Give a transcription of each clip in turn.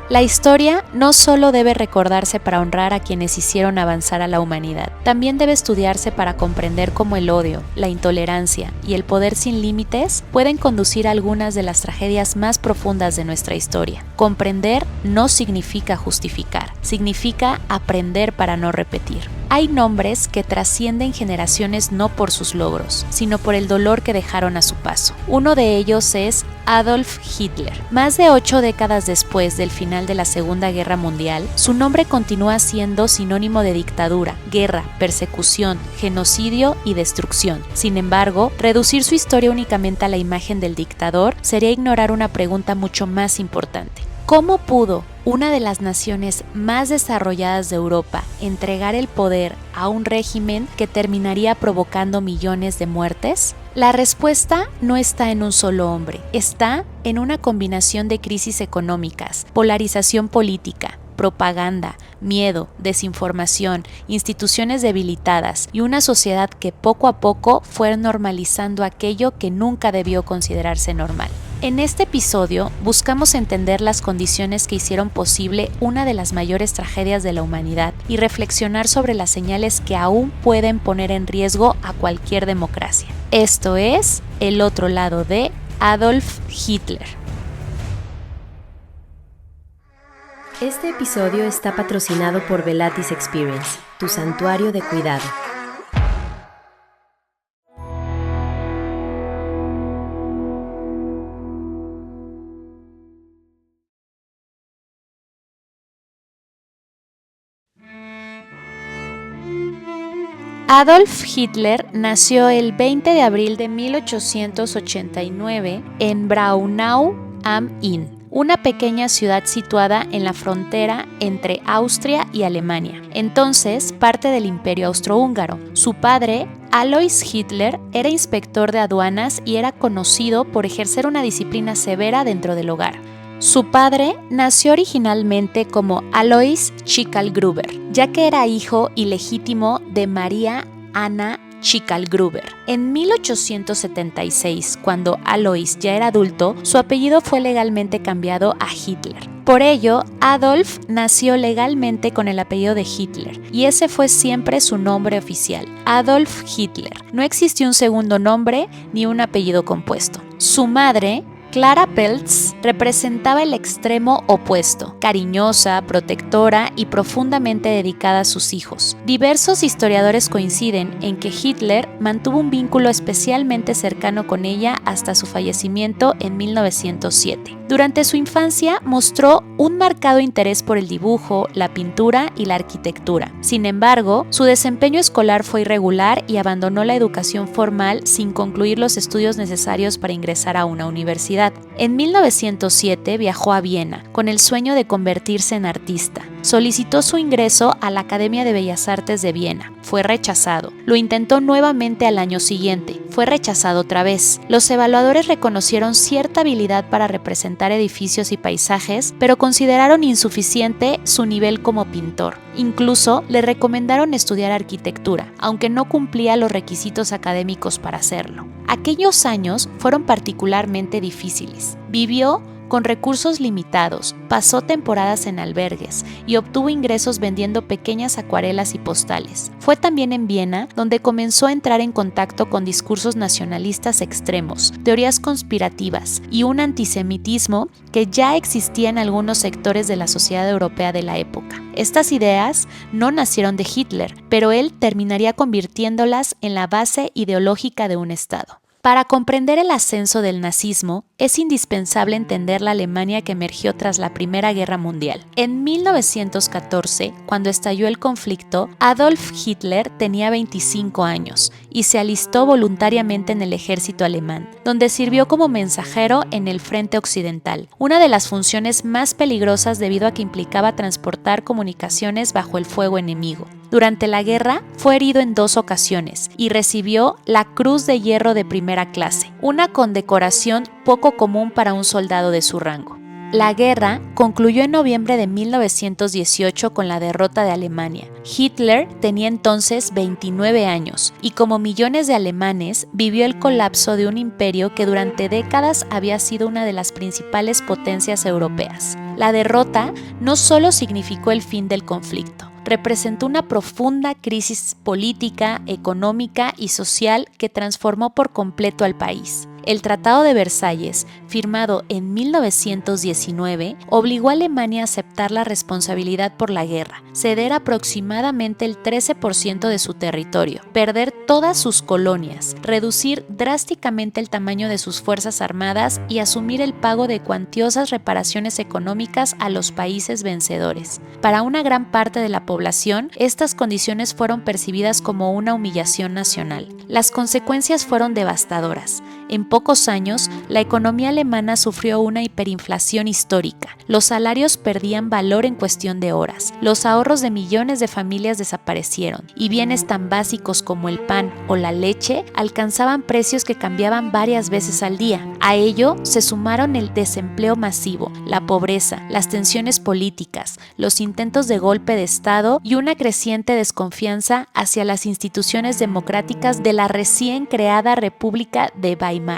La historia no solo debe recordarse para honrar a quienes hicieron avanzar a la humanidad, también debe estudiarse para comprender cómo el odio, la intolerancia y el poder sin límites pueden conducir a algunas de las tragedias más profundas de nuestra historia. Comprender no significa justificar, significa aprender para no repetir. Hay nombres que trascienden generaciones no por sus logros, sino por el dolor que dejaron a su paso. Uno de ellos es Adolf Hitler. Más de 8 décadas después del final de la Segunda Guerra Mundial, su nombre continúa siendo sinónimo de dictadura, guerra, persecución, genocidio y destrucción. Sin embargo, reducir su historia únicamente a la imagen del dictador sería ignorar una pregunta mucho más importante. ¿Cómo pudo una de las naciones más desarrolladas de Europa entregar el poder a un régimen que terminaría provocando millones de muertes? La respuesta no está en un solo hombre, está en una combinación de crisis económicas, polarización política, propaganda, miedo, desinformación, instituciones debilitadas y una sociedad que poco a poco fue normalizando aquello que nunca debió considerarse normal. En este episodio buscamos entender las condiciones que hicieron posible una de las mayores tragedias de la humanidad y reflexionar sobre las señales que aún pueden poner en riesgo a cualquier democracia. Esto es El otro lado de Adolf Hitler. Este episodio está patrocinado por Velatis Experience, tu santuario de cuidado. Adolf Hitler nació el 20 de abril de 1889 en Braunau am Inn, una pequeña ciudad situada en la frontera entre Austria y Alemania, entonces parte del Imperio Austrohúngaro. Su padre, Alois Hitler, era inspector de aduanas y era conocido por ejercer una disciplina severa dentro del hogar. Su padre nació originalmente como Alois Schicklgruber, ya que era hijo ilegítimo de María Anna Schicklgruber. En 1876, cuando Alois ya era adulto, su apellido fue legalmente cambiado a Hitler. Por ello, Adolf nació legalmente con el apellido de Hitler, y ese fue siempre su nombre oficial, Adolf Hitler. No existió un segundo nombre ni un apellido compuesto. Su madre, Clara Peltz, representaba el extremo opuesto, cariñosa, protectora y profundamente dedicada a sus hijos. Diversos historiadores coinciden en que Hitler mantuvo un vínculo especialmente cercano con ella hasta su fallecimiento en 1907. Durante su infancia mostró un marcado interés por el dibujo, la pintura y la arquitectura. Sin embargo, su desempeño escolar fue irregular y abandonó la educación formal sin concluir los estudios necesarios para ingresar a una universidad. En 1907 viajó a Viena con el sueño de convertirse en artista. Solicitó su ingreso a la Academia de Bellas Artes de Viena. Fue rechazado. Lo intentó nuevamente al año siguiente. Fue rechazado otra vez. Los evaluadores reconocieron cierta habilidad para representar edificios y paisajes, pero consideraron insuficiente su nivel como pintor. Incluso le recomendaron estudiar arquitectura, aunque no cumplía los requisitos académicos para hacerlo. Aquellos años fueron particularmente difíciles. Vivió con recursos limitados, pasó temporadas en albergues y obtuvo ingresos vendiendo pequeñas acuarelas y postales. Fue también en Viena donde comenzó a entrar en contacto con discursos nacionalistas extremos, teorías conspirativas y un antisemitismo que ya existía en algunos sectores de la sociedad europea de la época. Estas ideas no nacieron de Hitler, pero él terminaría convirtiéndolas en la base ideológica de un Estado. Para comprender el ascenso del nazismo, es indispensable entender la Alemania que emergió tras la Primera Guerra Mundial. En 1914, cuando estalló el conflicto, Adolf Hitler tenía 25 años y se alistó voluntariamente en el ejército alemán, donde sirvió como mensajero en el frente occidental, una de las funciones más peligrosas debido a que implicaba transportar comunicaciones bajo el fuego enemigo. Durante la guerra fue herido en 2 ocasiones y recibió la Cruz de Hierro de primera clase, una condecoración poco común para un soldado de su rango. La guerra concluyó en noviembre de 1918 con la derrota de Alemania. Hitler tenía entonces 29 años y, como millones de alemanes, vivió el colapso de un imperio que durante décadas había sido una de las principales potencias europeas. La derrota no solo significó el fin del conflicto, representó una profunda crisis política, económica y social que transformó por completo al país. El Tratado de Versalles, firmado en 1919, obligó a Alemania a aceptar la responsabilidad por la guerra, ceder aproximadamente el 13% de su territorio, perder todas sus colonias, reducir drásticamente el tamaño de sus fuerzas armadas y asumir el pago de cuantiosas reparaciones económicas a los países vencedores. Para una gran parte de la población, estas condiciones fueron percibidas como una humillación nacional. Las consecuencias fueron devastadoras. En pocos años, la economía alemana sufrió una hiperinflación histórica. Los salarios perdían valor en cuestión de horas. Los ahorros de millones de familias desaparecieron y bienes tan básicos como el pan o la leche alcanzaban precios que cambiaban varias veces al día. A ello se sumaron el desempleo masivo, la pobreza, las tensiones políticas, los intentos de golpe de Estado y una creciente desconfianza hacia las instituciones democráticas de la recién creada República de Weimar.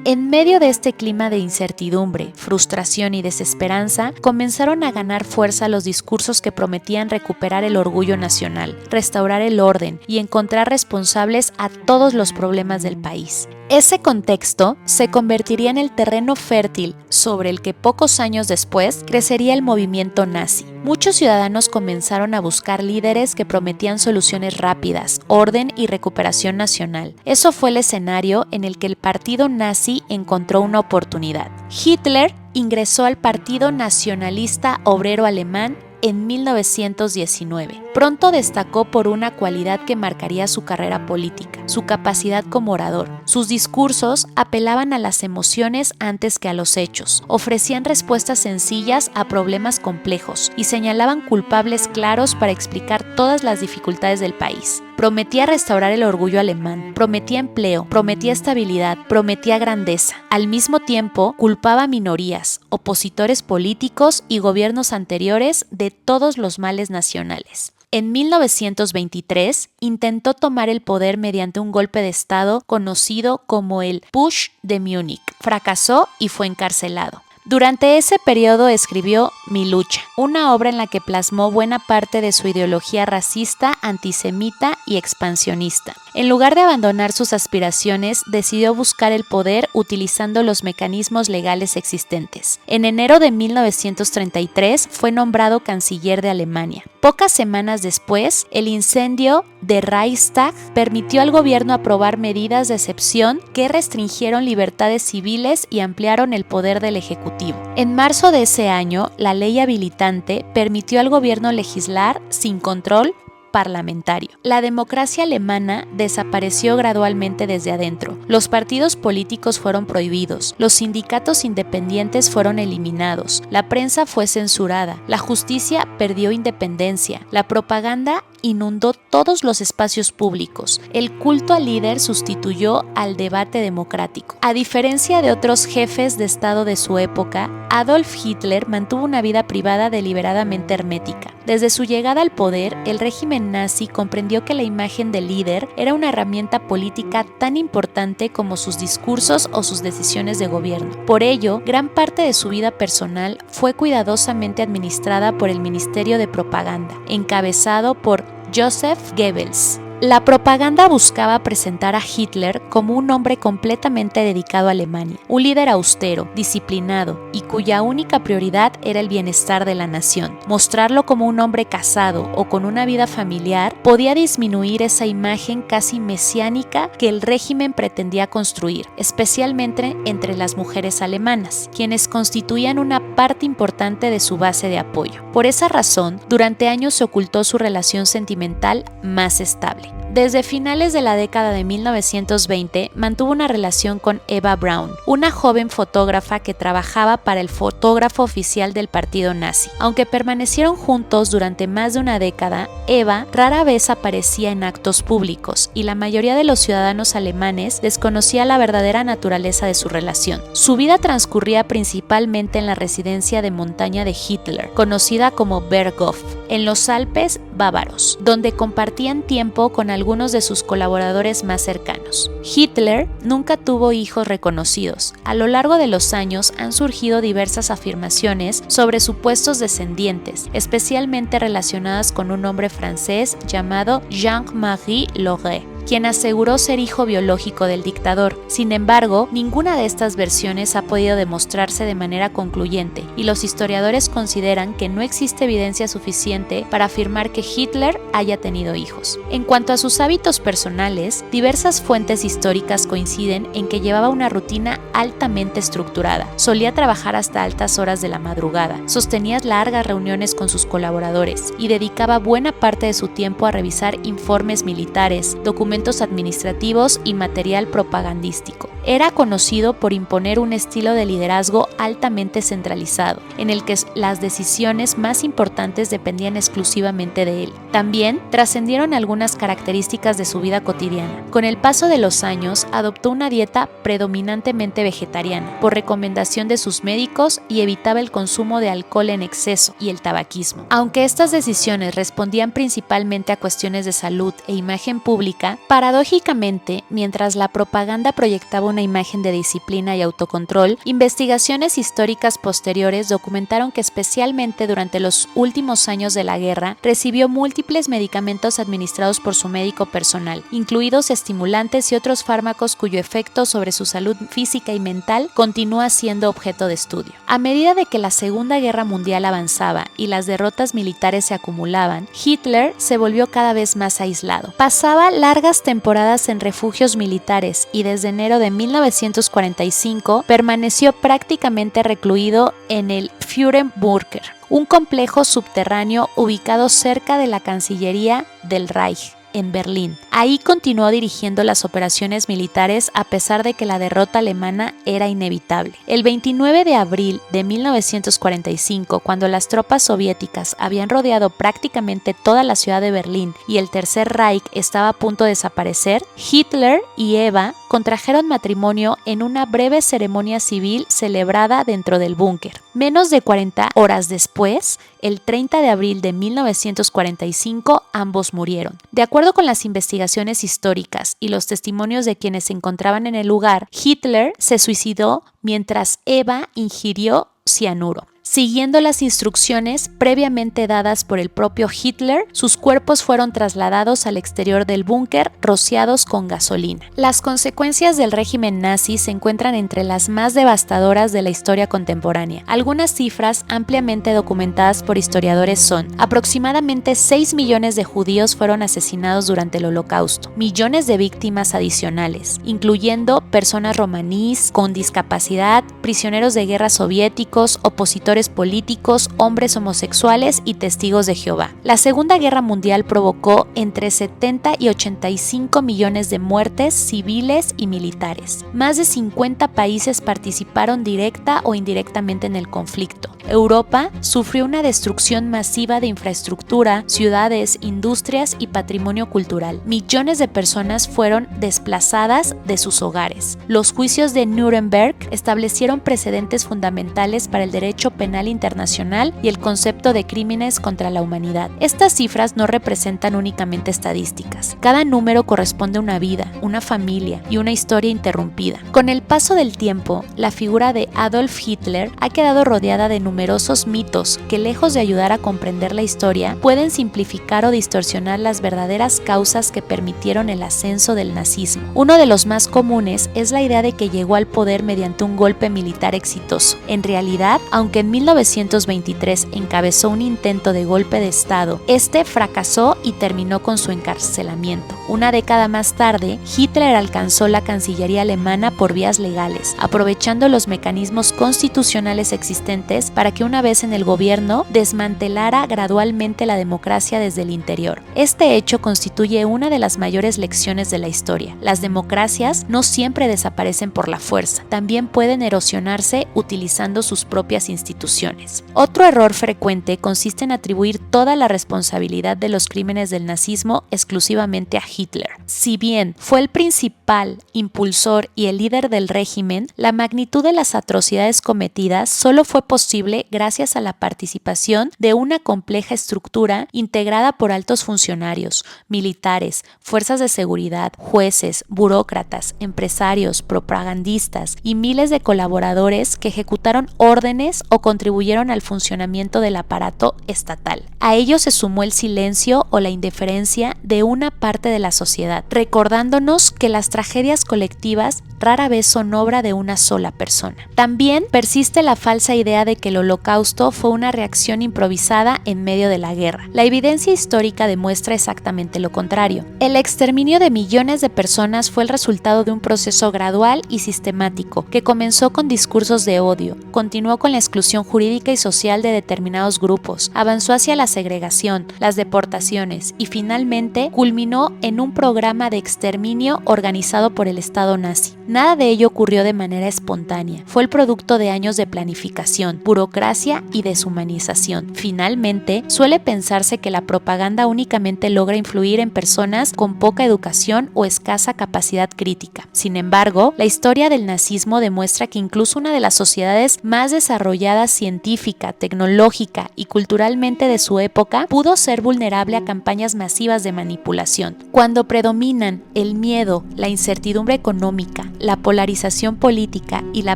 En medio de este clima de incertidumbre, frustración y desesperanza, comenzaron a ganar fuerza los discursos que prometían recuperar el orgullo nacional, restaurar el orden y encontrar responsables a todos los problemas del país. Ese contexto se convertiría en el terreno fértil sobre el que pocos años después crecería el movimiento nazi. Muchos ciudadanos comenzaron a buscar líderes que prometían soluciones rápidas, orden y recuperación nacional. Eso fue el escenario en el que el partido nazi encontró una oportunidad. Hitler ingresó al Partido Nacionalista Obrero Alemán en 1919. Pronto destacó por una cualidad que marcaría su carrera política, su capacidad como orador. Sus discursos apelaban a las emociones antes que a los hechos, ofrecían respuestas sencillas a problemas complejos y señalaban culpables claros para explicar todas las dificultades del país. Prometía restaurar el orgullo alemán, prometía empleo, prometía estabilidad, prometía grandeza. Al mismo tiempo, culpaba a minorías, opositores políticos y gobiernos anteriores de todos los males nacionales. En 1923 intentó tomar el poder mediante un golpe de Estado conocido como el Putsch de Múnich. Fracasó y fue encarcelado. Durante ese periodo escribió Mi lucha, una obra en la que plasmó buena parte de su ideología racista, antisemita y expansionista. En lugar de abandonar sus aspiraciones, decidió buscar el poder utilizando los mecanismos legales existentes. En enero de 1933 fue nombrado canciller de Alemania. Pocas semanas después, el incendio de Reichstag permitió al gobierno aprobar medidas de excepción que restringieron libertades civiles y ampliaron el poder del Ejecutivo. En marzo de ese año, la ley habilitante permitió al gobierno legislar sin control parlamentario. La democracia alemana desapareció gradualmente desde adentro. Los partidos políticos fueron prohibidos, los sindicatos independientes fueron eliminados, la prensa fue censurada, la justicia perdió independencia, la propaganda inundó todos los espacios públicos. El culto al líder sustituyó al debate democrático. A diferencia de otros jefes de Estado de su época, Adolf Hitler mantuvo una vida privada deliberadamente hermética. Desde su llegada al poder, el régimen nazi comprendió que la imagen del líder era una herramienta política tan importante como sus discursos o sus decisiones de gobierno. Por ello, gran parte de su vida personal fue cuidadosamente administrada por el Ministerio de Propaganda, encabezado por Joseph Goebbels. La propaganda buscaba presentar a Hitler como un hombre completamente dedicado a Alemania, un líder austero, disciplinado y cuya única prioridad era el bienestar de la nación. Mostrarlo como un hombre casado o con una vida familiar podía disminuir esa imagen casi mesiánica que el régimen pretendía construir, especialmente entre las mujeres alemanas, quienes constituían una parte importante de su base de apoyo. Por esa razón, durante años se ocultó su relación sentimental más estable. Desde finales de la década de 1920 mantuvo una relación con Eva Braun, una joven fotógrafa que trabajaba para el fotógrafo oficial del partido nazi. Aunque permanecieron juntos durante más de una década, Eva rara vez aparecía en actos públicos y la mayoría de los ciudadanos alemanes desconocía la verdadera naturaleza de su relación. Su vida transcurría principalmente en la residencia de montaña de Hitler, conocida como Berghof, en los Alpes bávaros, donde compartían tiempo con algunos de sus colaboradores más cercanos. Hitler nunca tuvo hijos reconocidos. A lo largo de los años han surgido diversas afirmaciones sobre supuestos descendientes, especialmente relacionadas con un hombre francés llamado Jean-Marie Lauré, quien aseguró ser hijo biológico del dictador. Sin embargo, ninguna de estas versiones ha podido demostrarse de manera concluyente, y los historiadores consideran que no existe evidencia suficiente para afirmar que Hitler haya tenido hijos. En cuanto a sus hábitos personales, diversas fuentes históricas coinciden en que llevaba una rutina altamente estructurada. Solía trabajar hasta altas horas de la madrugada, sostenía largas reuniones con sus colaboradores y dedicaba buena parte de su tiempo a revisar informes militares, documentos administrativos y material propagandístico. Era conocido por imponer un estilo de liderazgo altamente centralizado, en el que las decisiones más importantes dependían exclusivamente de él. También trascendieron algunas características de su vida cotidiana. Con el paso de los años, adoptó una dieta predominantemente vegetariana, por recomendación de sus médicos, y evitaba el consumo de alcohol en exceso y el tabaquismo. Aunque estas decisiones respondían principalmente a cuestiones de salud e imagen pública, paradójicamente, mientras la propaganda proyectaba una imagen de disciplina y autocontrol, investigaciones históricas posteriores documentaron que especialmente durante los últimos años de la guerra recibió múltiples medicamentos administrados por su médico personal, incluidos estimulantes y otros fármacos cuyo efecto sobre su salud física y mental continúa siendo objeto de estudio. A medida de que la Segunda Guerra Mundial avanzaba y las derrotas militares se acumulaban, Hitler se volvió cada vez más aislado. Pasaba largas temporadas en refugios militares y desde enero de 1945 permaneció prácticamente recluido en el Führerbunker, un complejo subterráneo ubicado cerca de la Cancillería del Reich, en Berlín. Ahí continuó dirigiendo las operaciones militares a pesar de que la derrota alemana era inevitable. El 29 de abril de 1945, cuando las tropas soviéticas habían rodeado prácticamente toda la ciudad de Berlín y el Tercer Reich estaba a punto de desaparecer, Hitler y Eva contrajeron matrimonio en una breve ceremonia civil celebrada dentro del búnker. Menos de 40 horas después, el 30 de abril de 1945, ambos murieron. De acuerdo con las investigaciones históricas y los testimonios de quienes se encontraban en el lugar, Hitler se suicidó mientras Eva ingirió cianuro. Siguiendo las instrucciones previamente dadas por el propio Hitler, sus cuerpos fueron trasladados al exterior del búnker, rociados con gasolina. Las consecuencias del régimen nazi se encuentran entre las más devastadoras de la historia contemporánea. Algunas cifras ampliamente documentadas por historiadores son: aproximadamente 6 millones de judíos fueron asesinados durante el Holocausto, millones de víctimas adicionales, incluyendo personas romaníes con discapacidad, prisioneros de guerra soviéticos, opositores políticos, hombres homosexuales y testigos de Jehová. La Segunda Guerra Mundial provocó entre 70 y 85 millones de muertes civiles y militares. Más de 50 países participaron directa o indirectamente en el conflicto. Europa sufrió una destrucción masiva de infraestructura, ciudades, industrias y patrimonio cultural. Millones de personas fueron desplazadas de sus hogares. Los juicios de Nuremberg establecieron precedentes fundamentales para el derecho penal internacional y el concepto de crímenes contra la humanidad. Estas cifras no representan únicamente estadísticas. Cada número corresponde a una vida, una familia y una historia interrumpida. Con el paso del tiempo, la figura de Adolf Hitler ha quedado rodeada de numerosos mitos que, lejos de ayudar a comprender la historia, pueden simplificar o distorsionar las verdaderas causas que permitieron el ascenso del nazismo. Uno de los más comunes es la idea de que llegó al poder mediante un golpe militar exitoso. En realidad, aunque en 1923 encabezó un intento de golpe de Estado, este fracasó y terminó con su encarcelamiento. Una década más tarde, Hitler alcanzó la Cancillería alemana por vías legales, aprovechando los mecanismos constitucionales existentes para para que una vez en el gobierno desmantelara gradualmente la democracia desde el interior. Este hecho constituye una de las mayores lecciones de la historia. Las democracias no siempre desaparecen por la fuerza, también pueden erosionarse utilizando sus propias instituciones. Otro error frecuente consiste en atribuir toda la responsabilidad de los crímenes del nazismo exclusivamente a Hitler. Si bien fue el principal impulsor y el líder del régimen, la magnitud de las atrocidades cometidas solo fue posible gracias a la participación de una compleja estructura integrada por altos funcionarios, militares, fuerzas de seguridad, jueces, burócratas, empresarios, propagandistas y miles de colaboradores que ejecutaron órdenes o contribuyeron al funcionamiento del aparato estatal. A ello se sumó el silencio o la indiferencia de una parte de la sociedad, recordándonos que las tragedias colectivas rara vez son obra de una sola persona. También persiste la falsa idea de que el Holocausto fue una reacción improvisada en medio de la guerra. La evidencia histórica demuestra exactamente lo contrario. El exterminio de millones de personas fue el resultado de un proceso gradual y sistemático que comenzó con discursos de odio, continuó con la exclusión jurídica y social de determinados grupos, avanzó hacia la segregación, las deportaciones y finalmente culminó en un programa de exterminio organizado por el Estado nazi. Nada de ello ocurrió de manera espontánea, fue el producto de años de planificación, burocracia y deshumanización. Finalmente, suele pensarse que la propaganda únicamente logra influir en personas con poca educación o escasa capacidad crítica. Sin embargo, la historia del nazismo demuestra que incluso una de las sociedades más desarrolladas científica, tecnológica y culturalmente de su época pudo ser vulnerable a campañas masivas de manipulación. Cuando predominan el miedo, la incertidumbre económica, la polarización política y la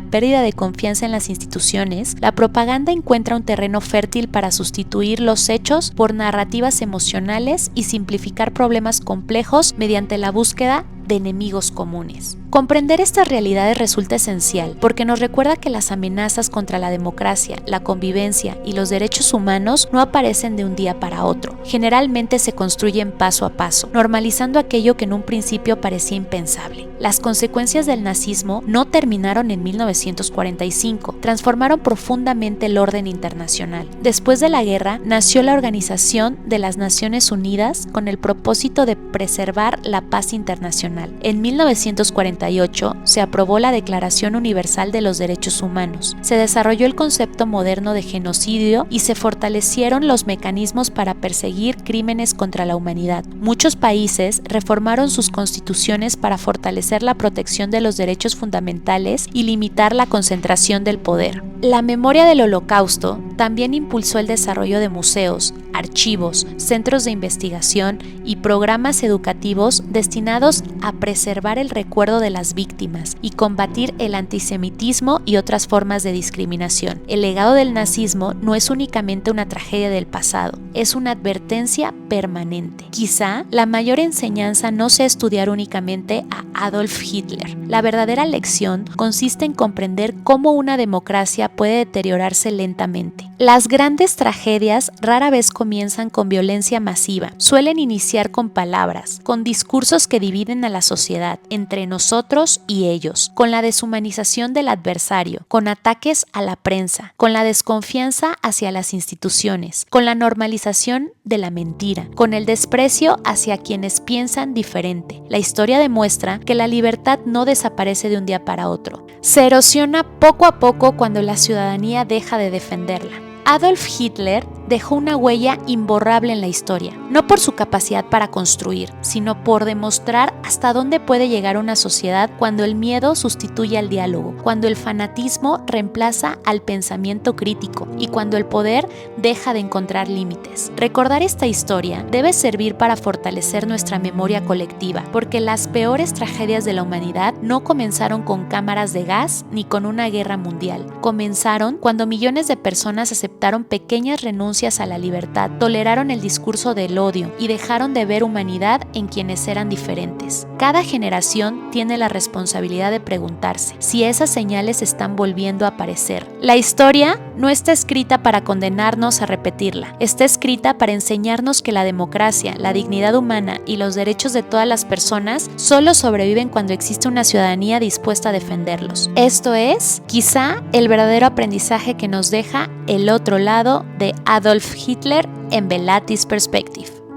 pérdida de confianza en las instituciones, la propaganda encuentra un terreno fértil para sustituir los hechos por narrativas emocionales y simplificar problemas complejos mediante la búsqueda de enemigos comunes. Comprender estas realidades resulta esencial porque nos recuerda que las amenazas contra la democracia, la convivencia y los derechos humanos no aparecen de un día para otro. Generalmente se construyen paso a paso, normalizando aquello que en un principio parecía impensable. Las consecuencias del nazismo no terminaron en 1945, transformaron profundamente el orden internacional. Después de la guerra, nació la Organización de las Naciones Unidas con el propósito de preservar la paz internacional. En 1948 se aprobó la Declaración Universal de los Derechos Humanos, se desarrolló el concepto moderno de genocidio y se fortalecieron los mecanismos para perseguir crímenes contra la humanidad. Muchos países reformaron sus constituciones para fortalecer la protección de los derechos fundamentales y limitar la concentración del poder. La memoria del Holocausto también impulsó el desarrollo de museos, archivos, centros de investigación y programas educativos destinados a preservar el recuerdo de las víctimas y combatir el antisemitismo y otras formas de discriminación. El legado del nazismo no es únicamente una tragedia del pasado, es una advertencia permanente. Quizá la mayor enseñanza no sea estudiar únicamente a Adolf Hitler. La verdadera lección consiste en comprender cómo una democracia puede deteriorarse lentamente. Las grandes tragedias rara vez comienzan con violencia masiva, suelen iniciar con palabras, con discursos que dividen a la sociedad entre nosotros y ellos, con la deshumanización del adversario, con ataques a la prensa, con la desconfianza hacia las instituciones, con la normalización de la mentira, con el desprecio hacia quienes piensan diferente. La historia demuestra que la libertad no desaparece de un día para otro. Se erosiona poco a poco cuando la ciudadanía deja de defenderla. Adolf Hitler dejó una huella imborrable en la historia, no por su capacidad para construir, sino por demostrar hasta dónde puede llegar una sociedad cuando el miedo sustituye al diálogo, cuando el fanatismo reemplaza al pensamiento crítico y cuando el poder deja de encontrar límites. Recordar esta historia debe servir para fortalecer nuestra memoria colectiva, porque las peores tragedias de la humanidad no comenzaron con cámaras de gas ni con una guerra mundial. Comenzaron cuando millones de personas aceptaron pequeñas renuncias renuncias a la libertad, toleraron el discurso del odio y dejaron de ver humanidad en quienes eran diferentes. Cada generación tiene la responsabilidad de preguntarse si esas señales están volviendo a aparecer. La historia no está escrita para condenarnos a repetirla, está escrita para enseñarnos que la democracia, la dignidad humana y los derechos de todas las personas solo sobreviven cuando existe una ciudadanía dispuesta a defenderlos. Esto es, quizá, el verdadero aprendizaje que nos deja el otro lado de Adolf Hitler en Velatis Perspective.